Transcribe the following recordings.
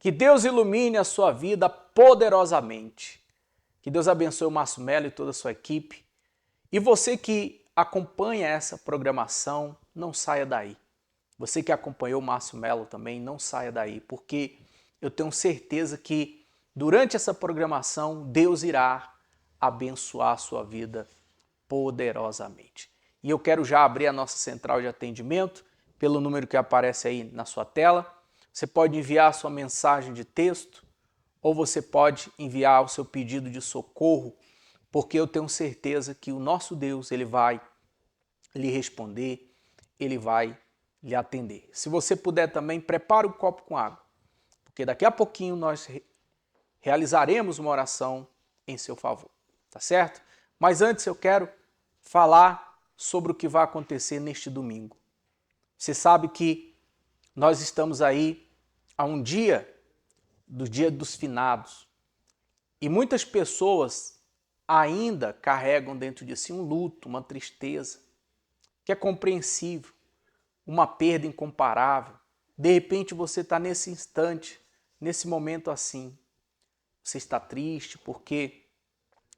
Que Deus ilumine a sua vida poderosamente. Que Deus abençoe o Márcio Melo e toda a sua equipe. E você que acompanha essa programação, não saia daí. Você que acompanhou o Márcio Melo também, não saia daí, porque eu tenho certeza que durante essa programação Deus irá abençoar a sua vida poderosamente. E eu quero já abrir a nossa central de atendimento pelo número que aparece aí na sua tela. Você pode enviar a sua mensagem de texto ou você pode enviar o seu pedido de socorro, porque eu tenho certeza que o nosso Deus, ele vai lhe responder, ele vai lhe atender. Se você puder também, prepare um copo com água, porque daqui a pouquinho nós realizaremos uma oração em seu favor, tá certo? Mas antes eu quero falar sobre o que vai acontecer neste domingo. Você sabe que nós estamos aí a um dia do Dia dos Finados e muitas pessoas ainda carregam dentro de si um luto, uma tristeza, que é compreensível, uma perda incomparável. De repente você está nesse instante, nesse momento assim. Você está triste porque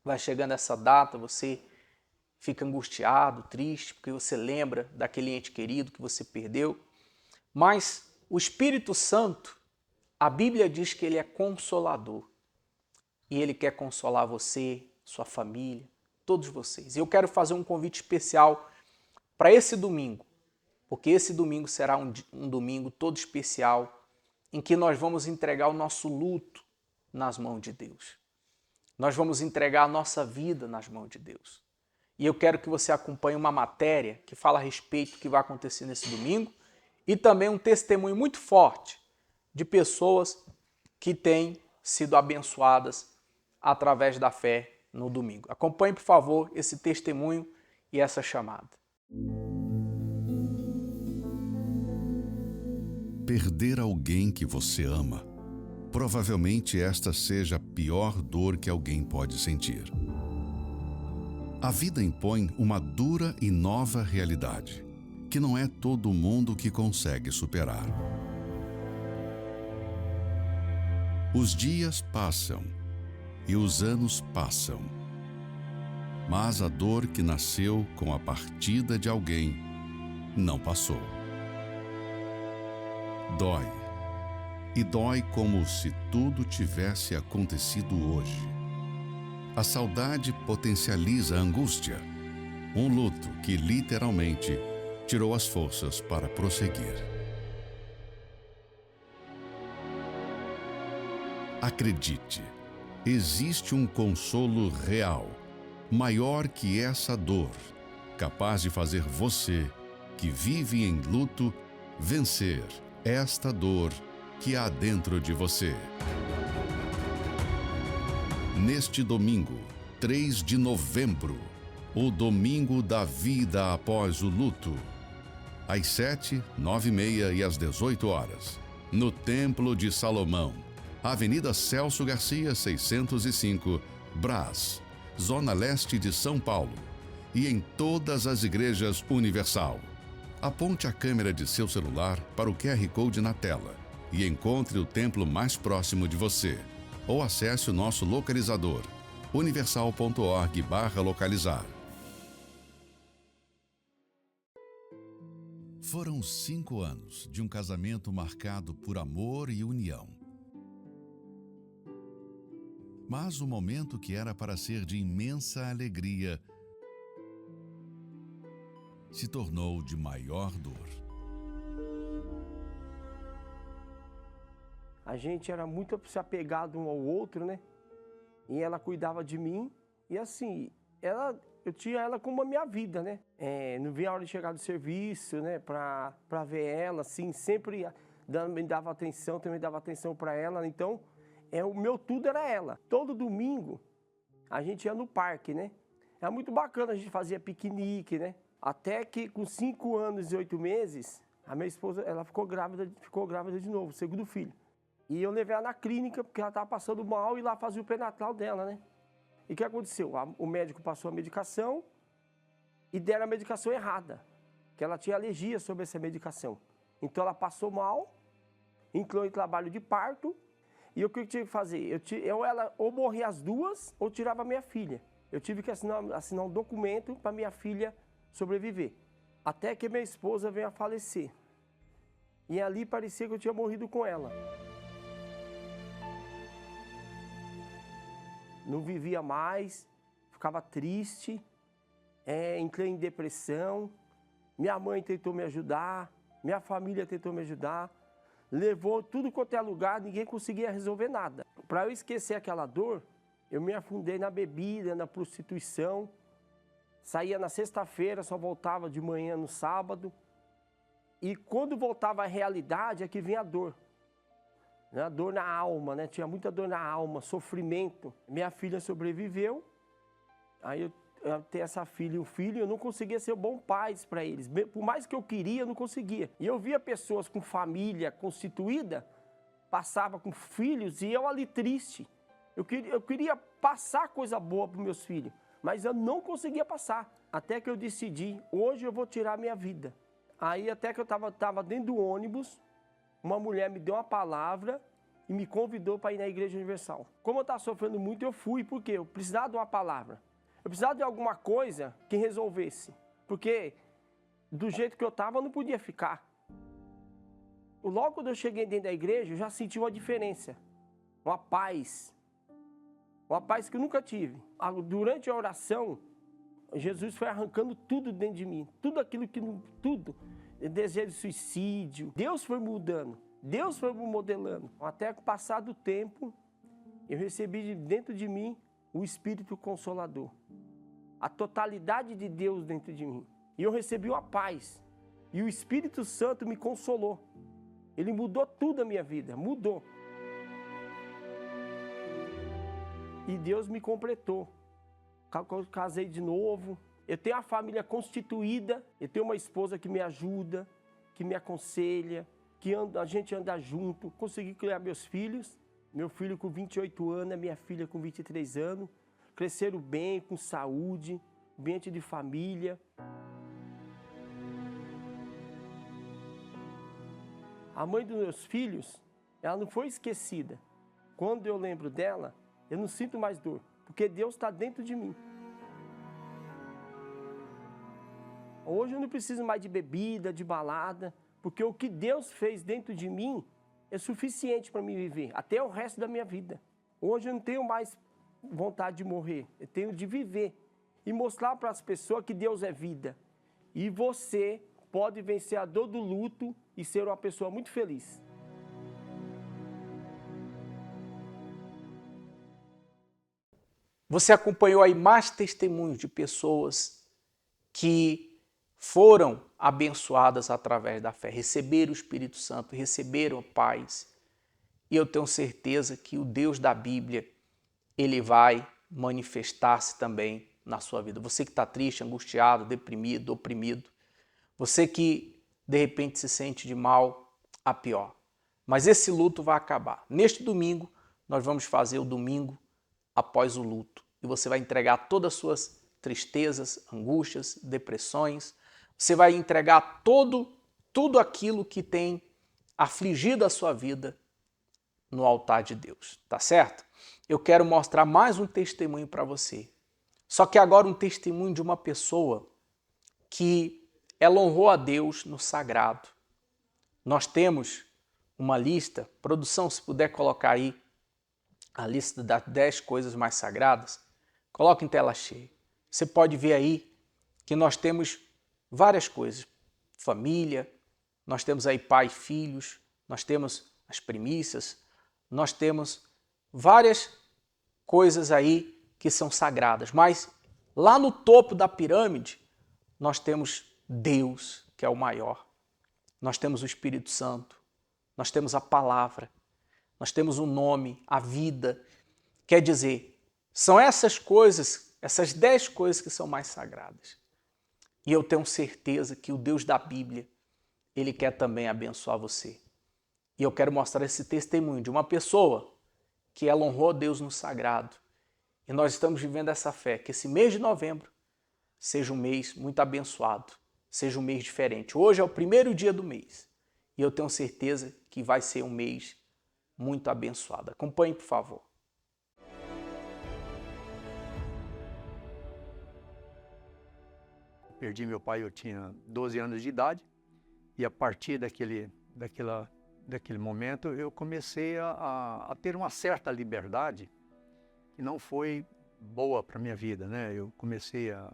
vai chegando essa data, você fica angustiado, triste, porque você lembra daquele ente querido que você perdeu. Mas o Espírito Santo, a Bíblia diz que ele é consolador. E ele quer consolar você, sua família, todos vocês. E eu quero fazer um convite especial para esse domingo, porque esse domingo será um domingo todo especial em que nós vamos entregar o nosso luto nas mãos de Deus. Nós vamos entregar a nossa vida nas mãos de Deus. E eu quero que você acompanhe uma matéria que fala a respeito do que vai acontecer nesse domingo e também um testemunho muito forte de pessoas que têm sido abençoadas através da fé no domingo. Acompanhe, por favor, esse testemunho e essa chamada. Perder alguém que você ama. Provavelmente esta seja a pior dor que alguém pode sentir. A vida impõe uma dura e nova realidade, que não é todo mundo que consegue superar. Os dias passam e os anos passam, mas a dor que nasceu com a partida de alguém não passou. Dói. E dói como se tudo tivesse acontecido hoje. A saudade potencializa a angústia, um luto que literalmente tirou as forças para prosseguir. Acredite, existe um consolo real, maior que essa dor, capaz de fazer você, que vive em luto, vencer esta dor que há dentro de você. Neste domingo, 3 de novembro, o domingo da vida após o luto, às 7, 9h30 e às 18 horas, no Templo de Salomão, Avenida Celso Garcia, 605, Brás, Zona Leste de São Paulo, e em todas as igrejas Universal. Aponte a câmera de seu celular para o QR Code na tela e encontre o templo mais próximo de você. Ou acesse o nosso localizador, universal.org/localizar. Foram 5 anos de um casamento marcado por amor e união. Mas o momento que era para ser de imensa alegria se tornou de maior dor. A gente era muito se apegado um ao outro, né? E ela cuidava de mim. E assim, eu tinha ela como a minha vida, né? Não via a hora de chegar do serviço, né? Pra ver ela, assim, sempre me dava atenção, também dava atenção pra ela. Então, o meu tudo era ela. Todo domingo, a gente ia no parque, né? Era muito bacana, a gente fazia piquenique, né? Até que com 5 anos e 8 meses, a minha esposa, ela ficou grávida de novo, segundo filho. E eu levei ela na clínica, porque ela estava passando mal e lá fazia o pré-natal dela, né? E o que aconteceu? O médico passou a medicação e deram a medicação errada, que ela tinha alergia sobre essa medicação. Então ela passou mal, entrou em trabalho de parto E o que eu tive que fazer? Ou morria as duas, ou tirava a minha filha. Eu tive que assinar um documento para minha filha sobreviver. Até que minha esposa veio a falecer. E ali parecia que eu tinha morrido com ela. Não vivia mais, ficava triste, entrei em depressão. Minha mãe tentou me ajudar, minha família tentou me ajudar. Levou tudo quanto é lugar, ninguém conseguia resolver nada. Para eu esquecer aquela dor, eu me afundei na bebida, na prostituição. Saía na sexta-feira, só voltava de manhã no sábado. E quando voltava à realidade é que vinha a dor. A dor na alma, né? Tinha muita dor na alma, sofrimento. Minha filha sobreviveu. Aí eu tenho essa filha e um filho, eu não conseguia ser bom pai para eles. Por mais que eu queria, eu não conseguia. E eu via pessoas com família constituída, passava com filhos e eu ali triste. Eu queria passar coisa boa para os meus filhos, mas eu não conseguia passar. Até que eu decidi, hoje eu vou tirar minha vida. Aí até que eu estava dentro do ônibus, uma mulher me deu uma palavra e me convidou para ir na Igreja Universal. Como eu estava sofrendo muito, eu fui, porque eu precisava de uma palavra. Eu precisava de alguma coisa que resolvesse, porque do jeito que eu estava, eu não podia ficar. Logo quando eu cheguei dentro da igreja, eu já senti uma diferença, uma paz que eu nunca tive. Durante a oração, Jesus foi arrancando tudo dentro de mim, tudo aquilo que tudo, desejo de suicídio. Deus foi mudando, Deus foi me modelando. Até que passado o tempo, eu recebi dentro de mim o Espírito Consolador. A totalidade de Deus dentro de mim. E eu recebi uma paz. E o Espírito Santo me consolou. Ele mudou tudo a minha vida, mudou. E Deus me completou. Casei de novo. Eu tenho a família constituída. Eu tenho uma esposa que me ajuda, que me aconselha, a gente anda junto. Consegui criar meus filhos. Meu filho com 28 anos, minha filha com 23 anos. Cresceram bem, com saúde, ambiente de família. A mãe dos meus filhos, ela não foi esquecida. Quando eu lembro dela, eu não sinto mais dor, porque Deus está dentro de mim. Hoje eu não preciso mais de bebida, de balada, porque o que Deus fez dentro de mim é suficiente para me viver, até o resto da minha vida. Hoje eu não tenho mais vontade de morrer, eu tenho de viver e mostrar para as pessoas que Deus é vida. E você pode vencer a dor do luto e ser uma pessoa muito feliz. Você acompanhou aí mais testemunhos de pessoas que foram abençoadas através da fé, receberam o Espírito Santo, receberam a paz. E eu tenho certeza que o Deus da Bíblia, Ele vai manifestar-se também na sua vida. Você que está triste, angustiado, deprimido, oprimido. Você que de repente se sente de mal a pior. Mas esse luto vai acabar. Neste domingo, nós vamos fazer o domingo após o luto. E você vai entregar todas as suas tristezas, angústias, depressões. Você vai entregar tudo aquilo que tem afligido a sua vida no altar de Deus, tá certo? Eu quero mostrar mais um testemunho para você. Só que agora um testemunho de uma pessoa que ela honrou a Deus no sagrado. Nós temos uma lista, produção, se puder colocar aí a lista das 10 coisas mais sagradas, coloca em tela cheia. Você pode ver aí que nós temos várias coisas. Família, nós temos aí pai e filhos, nós temos as primícias, nós temos várias coisas aí que são sagradas. Mas lá no topo da pirâmide, nós temos Deus, que é o maior. Nós temos o Espírito Santo, nós temos a palavra, nós temos o nome, a vida. Quer dizer, são essas coisas, essas 10 coisas que são mais sagradas. E eu tenho certeza que o Deus da Bíblia, Ele quer também abençoar você. E eu quero mostrar esse testemunho de uma pessoa que ela honrou Deus no sagrado. E nós estamos vivendo essa fé, que esse mês de novembro seja um mês muito abençoado, seja um mês diferente. Hoje é o primeiro dia do mês e eu tenho certeza que vai ser um mês muito abençoada. Acompanhe, por favor. Perdi meu pai, eu tinha 12 anos de idade, e a partir daquele momento eu comecei a ter uma certa liberdade que não foi boa para a minha vida, né? Eu comecei a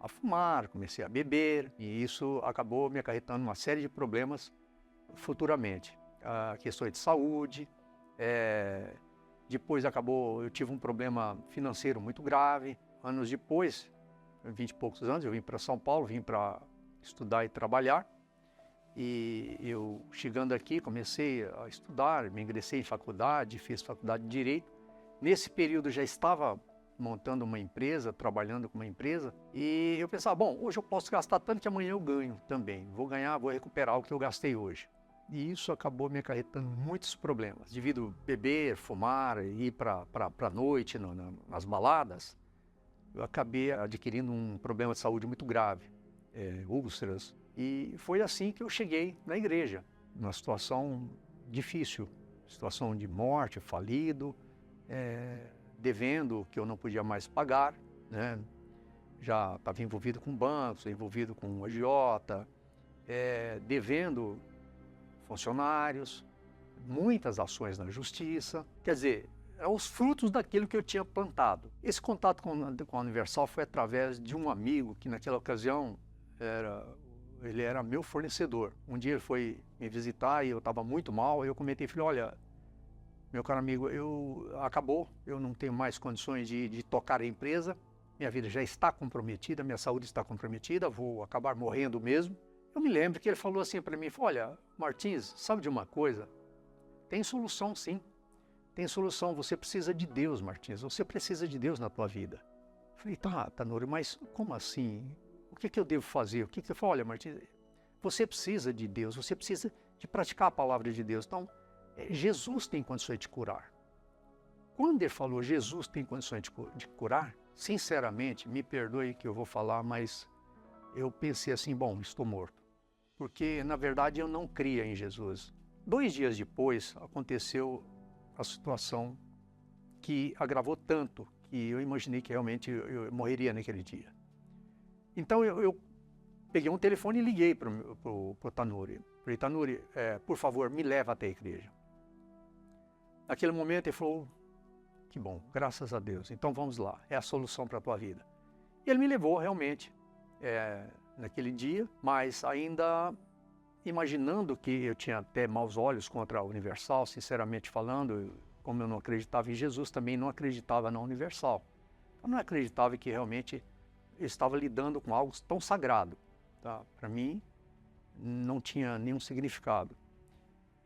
fumar, comecei a beber, e isso acabou me acarretando uma série de problemas futuramente. Questões de saúde, depois eu tive um problema financeiro muito grave. Anos depois, 20 e poucos anos, eu vim para São Paulo, vim para estudar e trabalhar. E eu, chegando aqui, comecei a estudar, me ingressei em faculdade, fiz faculdade de Direito. Nesse período já estava montando uma empresa, trabalhando com uma empresa, e eu pensava, bom, hoje eu posso gastar tanto que amanhã eu ganho também. Vou recuperar o que eu gastei hoje. E isso acabou me acarretando muitos problemas. Devido a beber, fumar, ir para a noite, nas baladas, eu acabei adquirindo um problema de saúde muito grave, úlceras. E foi assim que eu cheguei na igreja, numa situação difícil, situação de morte, falido, devendo que eu não podia mais pagar, né? Já estava envolvido com bancos, envolvido com agiota, devendo funcionários, muitas ações na justiça. Quer dizer, eram os frutos daquilo que eu tinha plantado. Esse contato com a Universal foi através de um amigo que naquela ocasião ele era meu fornecedor. Um dia ele foi me visitar e eu estava muito mal, e eu comentei, falei, olha, meu caro amigo, acabou, eu não tenho mais condições de tocar a empresa, minha vida já está comprometida, minha saúde está comprometida, vou acabar morrendo mesmo. Eu me lembro que ele falou assim para mim, olha, Martins, sabe de uma coisa? Tem solução sim, tem solução, você precisa de Deus, Martins, você precisa de Deus na tua vida. Eu falei, tá, Tanuri, mas como assim? O que eu devo fazer? Eu falei, olha, Martins, você precisa de Deus, você precisa de praticar a palavra de Deus. Então, Jesus tem condições de curar. Quando ele falou Jesus tem condições de curar, sinceramente, me perdoe que eu vou falar, mas eu pensei assim, bom, estou morto. Porque, na verdade, eu não cria em Jesus. 2 dias depois, aconteceu a situação que agravou tanto que eu imaginei que realmente eu morreria naquele dia. Então, eu peguei um telefone e liguei para o Tanuri. Falei, Tanuri, por favor, me leva até a igreja. Naquele momento ele falou, que bom, graças a Deus, então vamos lá, é a solução para a tua vida. E ele me levou realmente naquele dia, mas ainda imaginando que eu tinha até maus olhos contra a Universal, sinceramente falando, como eu não acreditava em Jesus, também não acreditava na Universal. Eu não acreditava que realmente eu estava lidando com algo tão sagrado. Tá? Para mim, não tinha nenhum significado.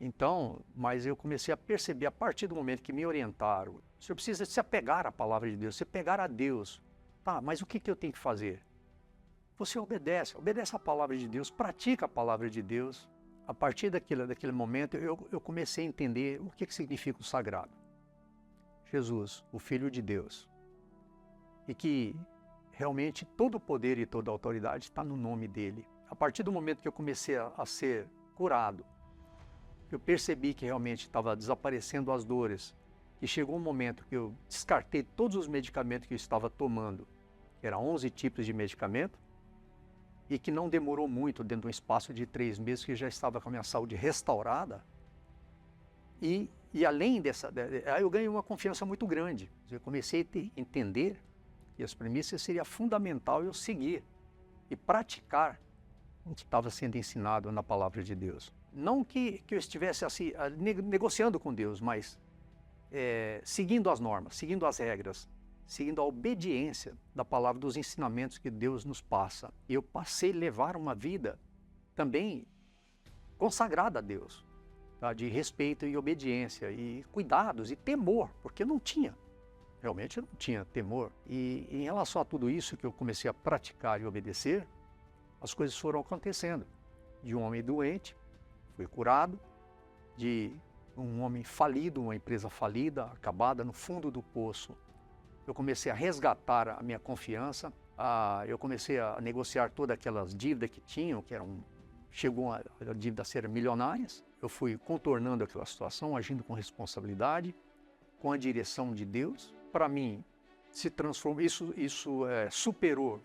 Então, mas eu comecei a perceber, a partir do momento que me orientaram, você precisa se apegar à palavra de Deus, se apegar a Deus. Tá, mas o que eu tenho que fazer? Você obedece a palavra de Deus, pratica a palavra de Deus. A partir daquele momento, eu comecei a entender o que significa o sagrado. Jesus, o Filho de Deus. E que realmente todo o poder e toda a autoridade está no nome dele. A partir do momento que eu comecei a ser curado, eu percebi que realmente estava desaparecendo as dores, que chegou um momento que eu descartei todos os medicamentos que eu estava tomando, que eram 11 tipos de medicamento, e que não demorou muito, dentro de um espaço de 3 meses, que eu já estava com a minha saúde restaurada. E além aí eu ganhei uma confiança muito grande. Eu comecei a entender que as premissas seria fundamental eu seguir e praticar o que estava sendo ensinado na palavra de Deus. Não que eu estivesse assim, negociando com Deus, mas seguindo as normas, seguindo as regras, seguindo a obediência da palavra, dos ensinamentos que Deus nos passa. Eu passei a levar uma vida também consagrada a Deus, tá? De respeito e obediência, e cuidados e temor, porque eu não tinha, realmente eu não tinha temor. E em relação a tudo isso que eu comecei a praticar e obedecer, as coisas foram acontecendo. De um homem doente, fui curado, de um homem falido, uma empresa falida, acabada no fundo do poço. Eu comecei a resgatar a minha confiança, eu comecei a negociar todas aquelas dívidas que tinham, chegou a dívida a ser milionárias. eu fui contornando aquela situação, agindo com responsabilidade, com a direção de Deus. Para mim, se transformou, isso superou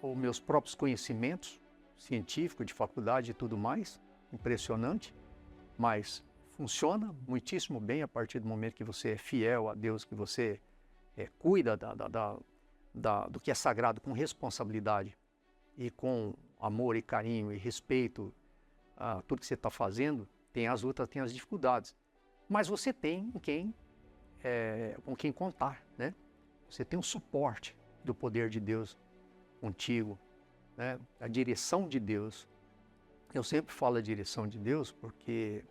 os meus próprios conhecimentos científicos, de faculdade e tudo mais. Impressionante, mas funciona muitíssimo bem a partir do momento que você é fiel a Deus, que você cuida do que é sagrado com responsabilidade e com amor e carinho e respeito a tudo que você está fazendo. Tem as lutas, tem as dificuldades, mas você tem com quem contar, né? Você tem o suporte do poder de Deus contigo, né? A direção de Deus. Eu sempre falo a direção de Deus porque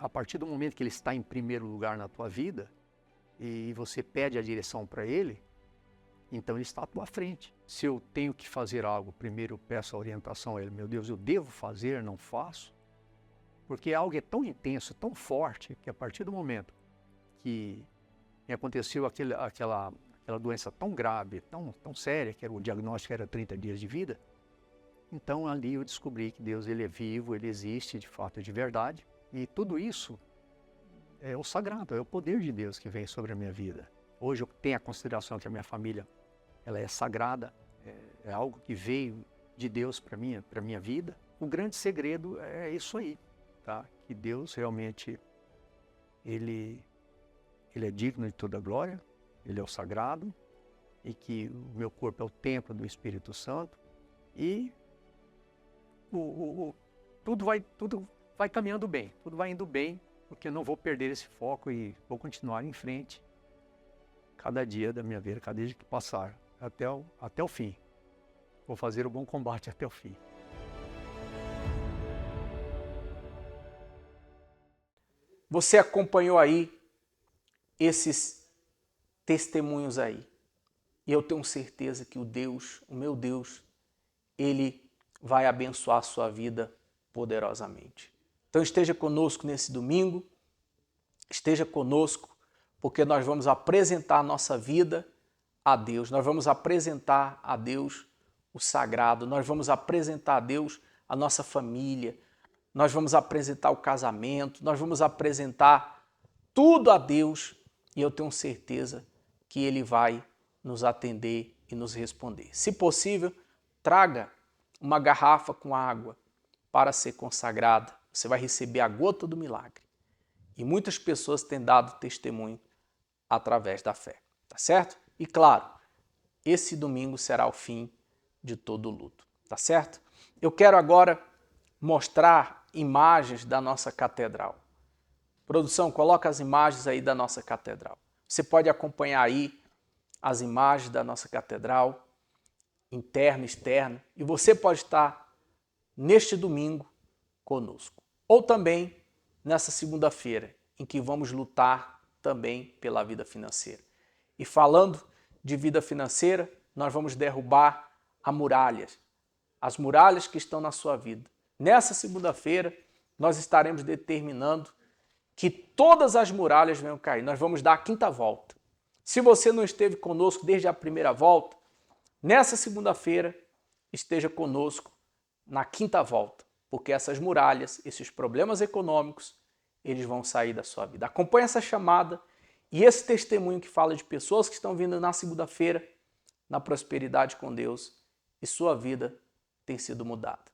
a partir do momento que Ele está em primeiro lugar na tua vida e você pede a direção para Ele, então Ele está à tua frente. Se eu tenho que fazer algo, primeiro eu peço a orientação a Ele. Meu Deus, eu devo fazer, não faço? Porque algo é tão intenso, tão forte, que a partir do momento que me aconteceu aquela doença tão grave, tão séria, que o diagnóstico era 30 dias de vida, então ali eu descobri que Deus, Ele é vivo, Ele existe de fato, de verdade. E tudo isso é o sagrado, é o poder de Deus que vem sobre a minha vida. Hoje eu tenho a consideração que a minha família, ela é sagrada, é algo que veio de Deus para minha vida. O grande segredo é isso aí, tá? Que Deus realmente, Ele é digno de toda glória, Ele é o sagrado, e que o meu corpo é o templo do Espírito Santo, e tudo vai caminhando bem, tudo vai indo bem, porque eu não vou perder esse foco e vou continuar em frente, cada dia da minha vida, cada dia que passar, até o fim. Vou fazer o bom combate até o fim. Você acompanhou aí esses testemunhos aí. E eu tenho certeza que o meu Deus, Ele vai abençoar a sua vida poderosamente. Então esteja conosco nesse domingo, esteja conosco, porque nós vamos apresentar a nossa vida a Deus, nós vamos apresentar a Deus o sagrado, nós vamos apresentar a Deus a nossa família, nós vamos apresentar o casamento, nós vamos apresentar tudo a Deus, e eu tenho certeza que Ele vai nos atender e nos responder. Se possível, traga uma garrafa com água para ser consagrada. Você vai receber a gota do milagre. E muitas pessoas têm dado testemunho através da fé, tá certo? E claro, esse domingo será o fim de todo o luto, tá certo? Eu quero agora mostrar imagens da nossa catedral. Produção, coloca as imagens aí da nossa catedral. Você pode acompanhar aí as imagens da nossa catedral, interna e externa, e você pode estar neste domingo conosco. Ou também nessa segunda-feira, em que vamos lutar também pela vida financeira. E falando de vida financeira, nós vamos derrubar as muralhas que estão na sua vida. Nessa segunda-feira, nós estaremos determinando que todas as muralhas venham cair. Nós vamos dar a quinta volta. Se você não esteve conosco desde a primeira volta, nessa segunda-feira, esteja conosco na quinta volta, porque essas muralhas, esses problemas econômicos, eles vão sair da sua vida. Acompanhe essa chamada e esse testemunho que fala de pessoas que estão vindo na segunda-feira na prosperidade com Deus e sua vida tem sido mudada.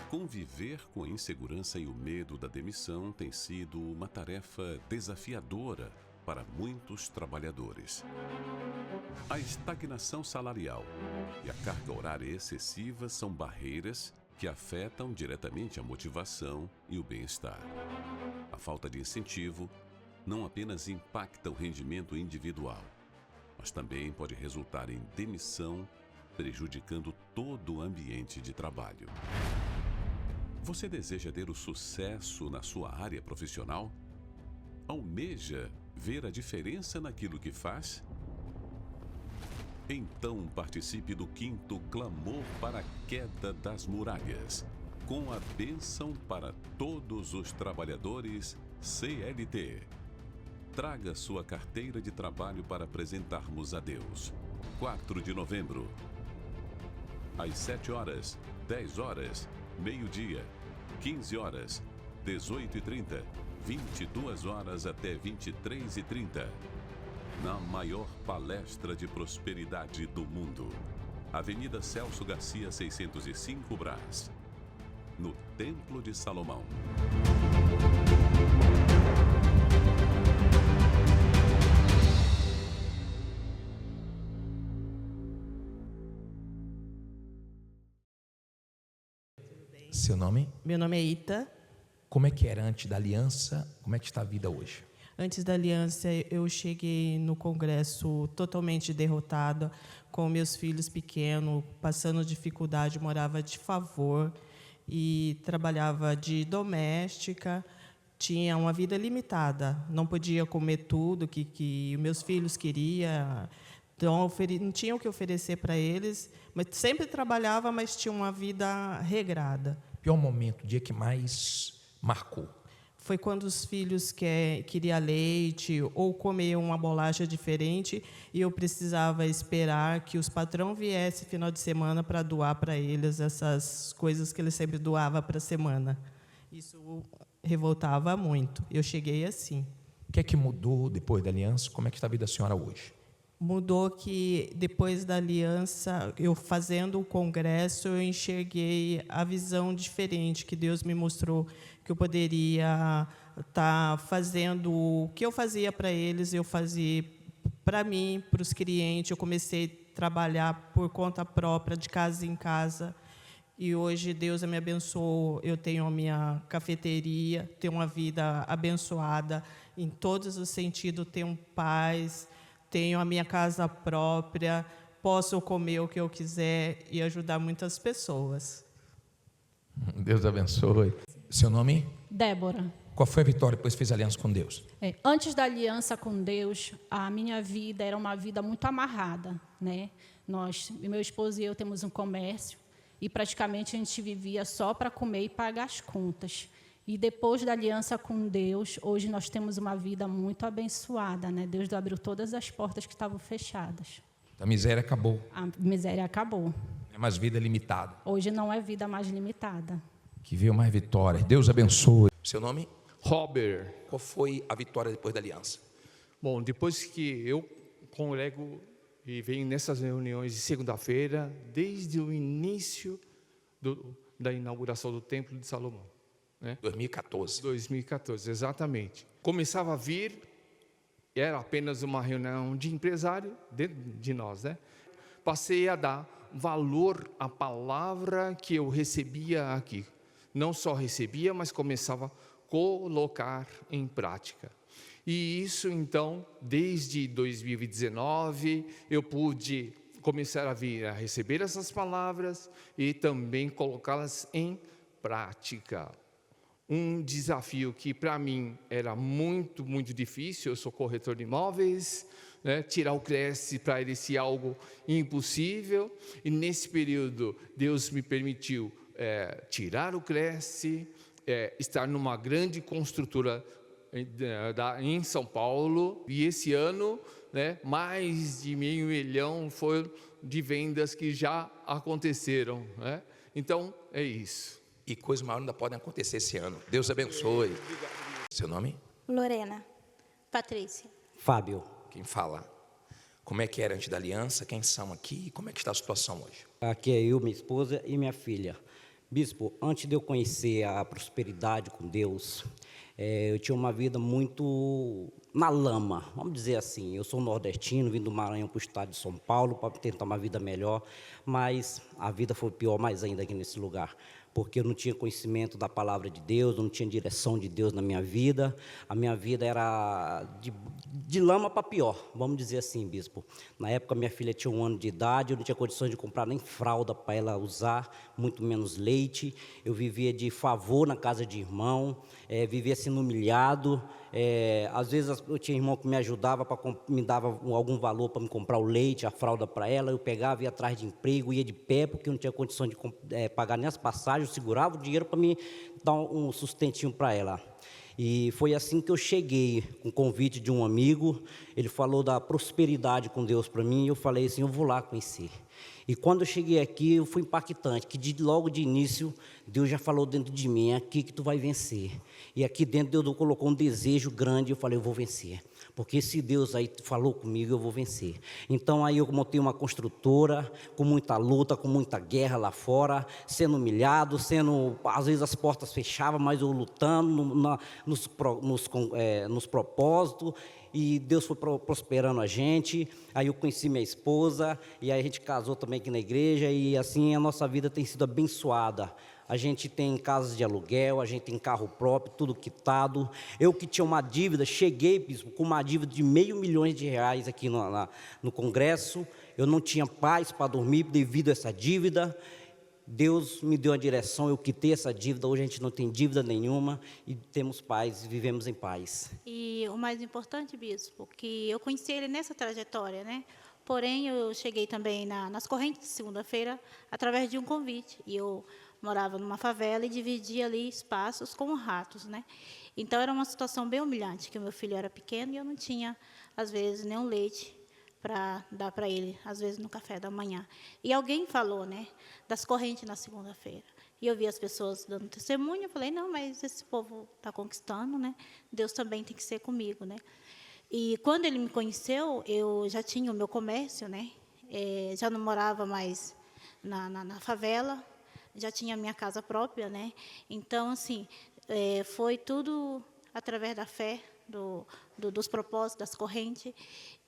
Conviver com a insegurança e o medo da demissão tem sido uma tarefa desafiadora para muitos trabalhadores. A estagnação salarial e a carga horária excessiva são barreiras que afetam diretamente a motivação e o bem-estar. A falta de incentivo não apenas impacta o rendimento individual, mas também pode resultar em demissão, prejudicando todo o ambiente de trabalho. Você deseja ter o sucesso na sua área profissional? Almeja ver a diferença naquilo que faz? Então participe do 5º Clamor para a Queda das Muralhas, com a bênção para todos os trabalhadores CLT. Traga sua carteira de trabalho para apresentarmos a Deus. 4 de novembro, às 7 horas, 10 horas, meio-dia, 15 horas, 18h30, 22 horas até 23h30. Na maior palestra de prosperidade do mundo. Avenida Celso Garcia, 605 Brás. No Templo de Salomão. Seu nome? Meu nome é Ita. Como é que era antes da aliança? Como é que está a vida hoje? Antes da aliança, eu cheguei no congresso totalmente derrotada, com meus filhos pequenos, passando dificuldade, morava de favor e trabalhava de doméstica, tinha uma vida limitada, não podia comer tudo que meus filhos queriam, então não tinha o que oferecer para eles, mas sempre trabalhava, mas tinha uma vida regrada. Pior momento, o dia que mais marcou? Foi quando os filhos queriam leite ou comer uma bolacha diferente e eu precisava esperar que os patrão viessem final de semana para doar para eles essas coisas que eles sempre doavam para a semana. Isso revoltava muito. Eu cheguei assim. O que é que mudou depois da aliança? Como é que está a vida da senhora hoje? Mudou que, depois da aliança, eu fazendo o congresso, eu enxerguei a visão diferente que Deus me mostrou, que eu poderia estar fazendo o que eu fazia para eles, eu fazia para mim, para os clientes. Eu comecei a trabalhar por conta própria, de casa em casa, e hoje Deus me abençoou. Eu tenho a minha cafeteria, tenho uma vida abençoada em todos os sentidos, tenho paz, tenho a minha casa própria, posso comer o que eu quiser e ajudar muitas pessoas. Deus abençoe. Seu nome? Débora. Qual foi a vitória depois que fez aliança com Deus? Antes da aliança com Deus, a minha vida era uma vida muito amarrada, né? Meu esposo e eu temos um comércio e praticamente a gente vivia só para comer e pagar as contas. E depois da aliança com Deus, hoje nós temos uma vida muito abençoada, né? Deus abriu todas as portas que estavam fechadas. A miséria acabou. A miséria acabou. É mais vida limitada. Hoje não é vida mais limitada. Que veio mais vitória. Deus abençoe. Seu nome? Robert. Qual foi a vitória depois da aliança? Bom, depois que eu congrego e venho nessas reuniões de segunda-feira, desde o início da inauguração do Templo de Salomão. 2014. 2014, exatamente. Começava a vir, era apenas uma reunião de empresário, de nós, né? Passei a dar valor à palavra que eu recebia aqui. Não só recebia, mas começava a colocar em prática. E isso, então, desde 2019, eu pude começar a vir a receber essas palavras e também colocá-las em prática. Um desafio que para mim era muito, muito difícil. Eu sou corretor de imóveis, né? Tirar o Cresce para ele ser algo impossível. E nesse período, Deus me permitiu tirar o Cresce, estar numa grande construtora em São Paulo. E esse ano, né, mais de R$500 mil foi de vendas que já aconteceram, né? Então, é isso. E coisas maiores ainda podem acontecer esse ano. Deus abençoe. Seu nome? Lorena. Patrícia. Fábio. Quem fala? Como é que era antes da aliança? Quem são aqui? Como é que está a situação hoje? Aqui é eu, minha esposa e minha filha. Bispo, antes de eu conhecer a prosperidade com Deus, eu tinha uma vida muito na lama, vamos dizer assim. Eu sou nordestino, vim do Maranhão para o estado de São Paulo para tentar uma vida melhor, mas a vida foi pior mais ainda aqui nesse lugar, porque eu não tinha conhecimento da palavra de Deus, não tinha direção de Deus na minha vida. A minha vida era de lama para pior, vamos dizer assim, bispo. Na época, minha filha tinha 1 ano de idade, eu não tinha condições de comprar nem fralda para ela usar, muito menos leite. Eu vivia de favor na casa de irmão, vivia sendo humilhado. Às vezes, eu tinha irmão que me ajudava, me dava algum valor para me comprar o leite, a fralda para ela. Eu pegava, ia atrás de emprego, ia de pé, porque eu não tinha condições de pagar nem as passagens. Eu segurava o dinheiro para me dar um sustentinho para ela. E foi assim que eu cheguei, com o convite de um amigo. Ele falou da prosperidade com Deus para mim, e eu falei assim, eu vou lá conhecer. E quando eu cheguei aqui, foi impactante, que logo de início, Deus já falou dentro de mim, é aqui que tu vai vencer. E aqui dentro Deus colocou um desejo grande, eu falei, eu vou vencer. Porque se Deus aí falou comigo, eu vou vencer. Então aí eu montei uma construtora, com muita luta, com muita guerra lá fora, sendo humilhado, às vezes as portas fechavam, mas eu lutando nos propósitos. E Deus foi prosperando a gente, aí eu conheci minha esposa, e aí a gente casou também aqui na igreja, e assim a nossa vida tem sido abençoada. A gente tem casas de aluguel, a gente tem carro próprio, tudo quitado. Eu que tinha uma dívida, cheguei, bispo, com uma dívida de R$500 mil aqui no Congresso, eu não tinha paz para dormir devido a essa dívida. Deus me deu a direção, eu quitei essa dívida, hoje a gente não tem dívida nenhuma e temos paz, vivemos em paz. E o mais importante, bispo, que eu conheci ele nessa trajetória, né? Porém, eu cheguei também nas correntes de segunda-feira através de um convite. E eu morava numa favela e dividia ali espaços com ratos, né? Então, era uma situação bem humilhante, que o meu filho era pequeno e eu não tinha, às vezes, nenhum leite para dar para ele, às vezes, no café da manhã. E alguém falou, né, das correntes na segunda-feira. E eu vi as pessoas dando testemunho, eu falei, não, mas esse povo está conquistando, né? Deus também tem que ser comigo, né? E quando ele me conheceu, eu já tinha o meu comércio, né? Já não morava mais na favela, já tinha a minha casa própria, né? Então, assim, foi tudo através da fé, dos propósitos, das correntes.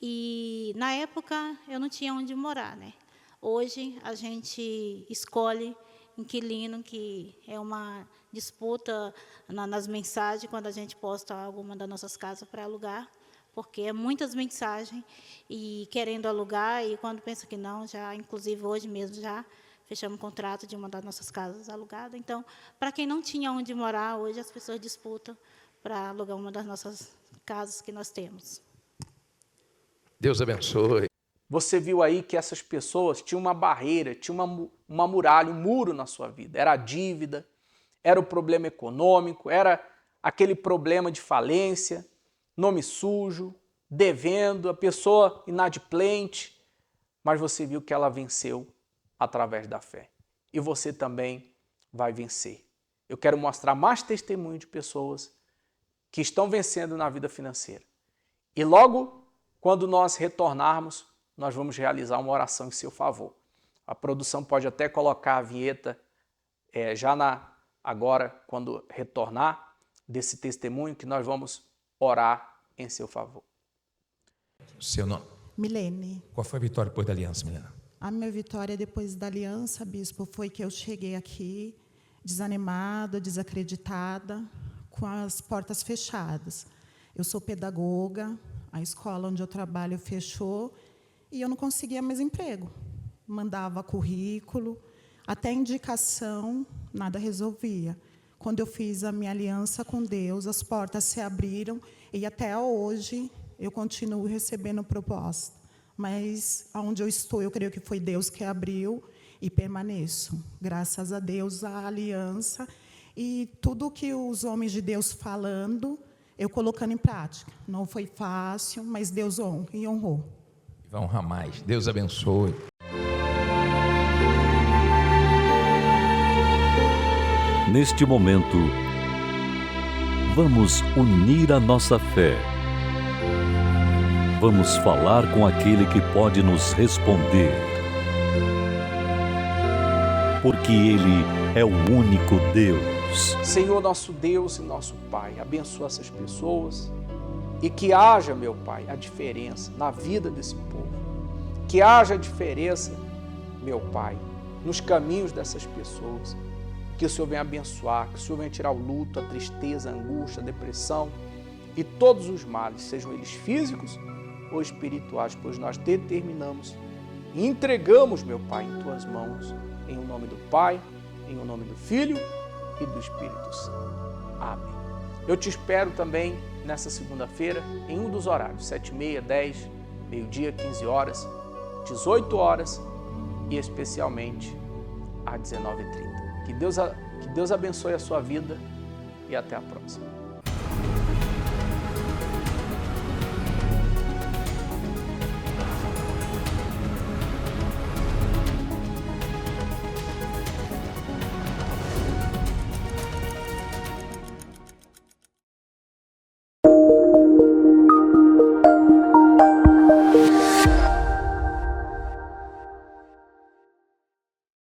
E, na época, eu não tinha onde morar, né? Hoje, a gente escolhe inquilino, que é uma disputa nas mensagens, quando a gente posta alguma das nossas casas para alugar, porque é muitas mensagens, e querendo alugar, e quando pensa que não, já, inclusive, hoje mesmo, já fechamos um contrato de uma das nossas casas alugada. Então, para quem não tinha onde morar, hoje as pessoas disputam para alugar uma das nossas casas que nós temos. Deus abençoe. Você viu aí que essas pessoas tinham uma barreira, tinham uma muralha, um muro na sua vida. Era a dívida, era o problema econômico, era aquele problema de falência, nome sujo, devendo, a pessoa inadimplente. Mas você viu que ela venceu através da fé. E você também vai vencer. Eu quero mostrar mais testemunho de pessoas que estão vencendo na vida financeira. E logo, quando nós retornarmos, nós vamos realizar uma oração em seu favor. A produção pode até colocar a vinheta agora, quando retornar, desse testemunho, que nós vamos orar em seu favor. Seu nome? Milene. Qual foi a vitória depois da aliança, Milena? A minha vitória depois da aliança, bispo, foi que eu cheguei aqui desanimada, desacreditada, com as portas fechadas. Eu sou pedagoga, a escola onde eu trabalho fechou e eu não conseguia mais emprego. Mandava currículo, até indicação, nada resolvia. Quando eu fiz a minha aliança com Deus, as portas se abriram e até hoje eu continuo recebendo proposta. Mas onde eu estou, eu creio que foi Deus que abriu e permaneço. Graças a Deus, a aliança e tudo que os homens de Deus falando, eu colocando em prática. Não foi fácil, mas Deus honra e honrou. Vai honrar mais. Deus abençoe. Neste momento, vamos unir a nossa fé. Vamos falar com aquele que pode nos responder. Porque Ele é o único Deus. Senhor, nosso Deus e nosso Pai, abençoa essas pessoas e que haja, meu Pai, a diferença na vida desse povo. Que haja a diferença, meu Pai, nos caminhos dessas pessoas. Que o Senhor venha abençoar, que o Senhor venha tirar o luto, a tristeza, a angústia, a depressão e todos os males, sejam eles físicos ou espirituais, pois nós determinamos e entregamos, meu Pai, em Tuas mãos, em o nome do Pai, em o nome do Filho e do Espírito Santo. Amém. Eu te espero também nessa segunda-feira em um dos horários, 7h30, 10, meio-dia, 15 horas, 18 horas e especialmente às 19h30. Que Deus abençoe a sua vida e até a próxima.